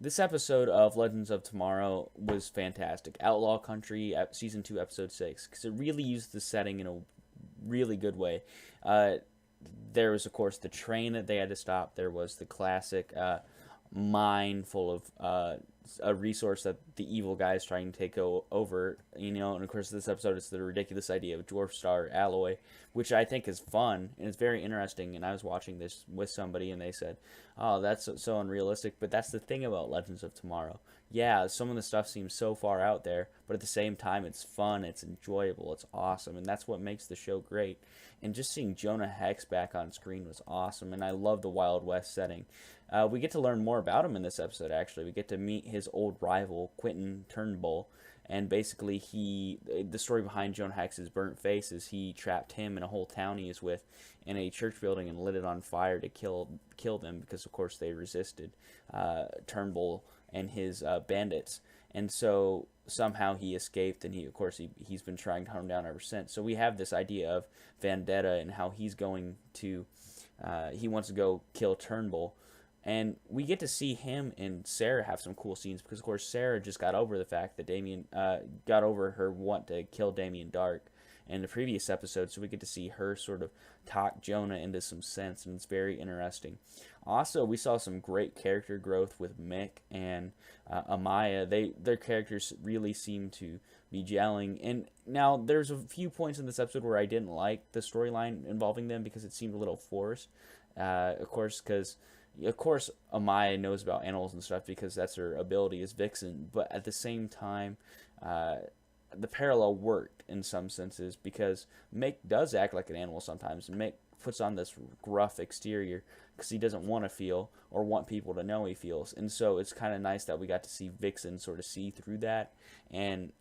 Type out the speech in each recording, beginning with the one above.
This episode of Legends of Tomorrow was fantastic. Outlaw Country, season 2, episode 6, because it really used the setting in a really good way. Uh, there was, of course, the train that they had to stop. There was the classic mine full of a resource that the evil guy is trying to take over, and of course, this episode is the ridiculous idea of dwarf star alloy, which I think is fun and it's very interesting. And I was watching this with somebody, and they said, "Oh, that's so unrealistic." But that's the thing about Legends of Tomorrow. Yeah, some of the stuff seems so far out there, but at the same time, it's fun, it's enjoyable, it's awesome, and that's what makes the show great. And just seeing Jonah Hex back on screen was awesome, and I love the Wild West setting. We get to learn more about him in this episode, actually. We get to meet his old rival, Quentin Turnbull, and basically the story behind Jonah Hex's burnt face is he trapped him and a whole town he is with in a church building and lit it on fire to kill them because, of course, they resisted Turnbull and his bandits. And so somehow he escaped, and he's been trying to hunt him down ever since. So we have this idea of vendetta and how he's going to he wants to go kill Turnbull, and we get to see him and Sarah have some cool scenes because, of course, Sarah just got over the fact that Damien got over her want to kill Damien Dark in the previous episode. So we get to see her sort of talk Jonah into some sense, and it's very interesting. Also, we saw some great character growth with Mick and Amaya. Their characters really seem to be gelling. And now there's a few points in this episode where I didn't like the storyline involving them because it seemed a little forced. Of course, Amaya knows about animals and stuff because that's her ability as Vixen. But at the same time, the parallel worked in some senses because Mick does act like an animal sometimes. Mick puts on this gruff exterior because he doesn't want to feel or want people to know he feels. And so it's kind of nice that we got to see Vixen sort of see through that. And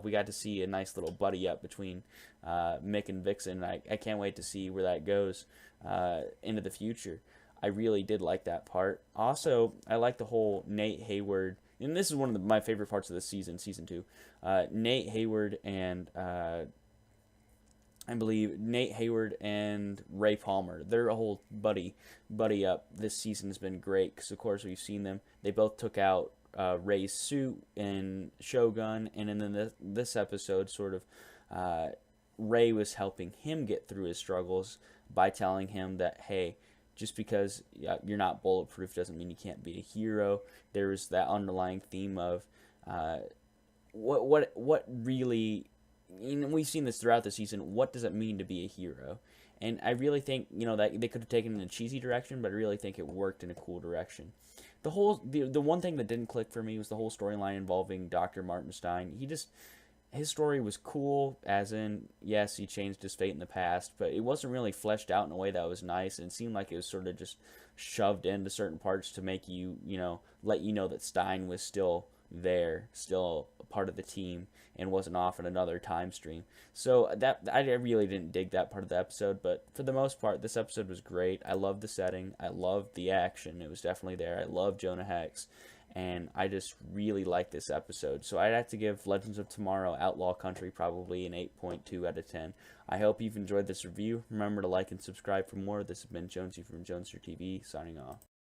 we got to see a nice little buddy up between Mick and Vixen. I can't wait to see where that goes into the future. I really did like that part. Also, I like the whole Nate Hayward, and this is one of my favorite parts of this season 2. Nate Hayward and I believe Nate Hayward and Ray Palmer. Their whole buddy up this season has been great because, of course, we've seen them. They both took out Ray's suit in Shogun, and then this episode, sort of, Ray was helping him get through his struggles by telling him that, hey, just because you're not bulletproof doesn't mean you can't be a hero. There's that underlying theme of what really, we've seen this throughout the season. What does it mean to be a hero? And I really think that they could have taken it in a cheesy direction, but I really think it worked in a cool direction. The one thing that didn't click for me was the whole storyline involving Dr. Martenstein. His story was cool, as in, yes, he changed his fate in the past, but it wasn't really fleshed out in a way that was nice, and it seemed like it was sort of just shoved into certain parts to make you, let you know that Stein was still there, still a part of the team, and wasn't off in another time stream. So that I really didn't dig that part of the episode, but for the most part, this episode was great. I loved the setting. I loved the action. It was definitely there. I loved Jonah Hex. And I just really like this episode. So I'd have to give Legends of Tomorrow Outlaw Country probably an 8.2 out of 10. I hope you've enjoyed this review. Remember to like and subscribe for more. This has been Jonesy from Jonester TV, signing off.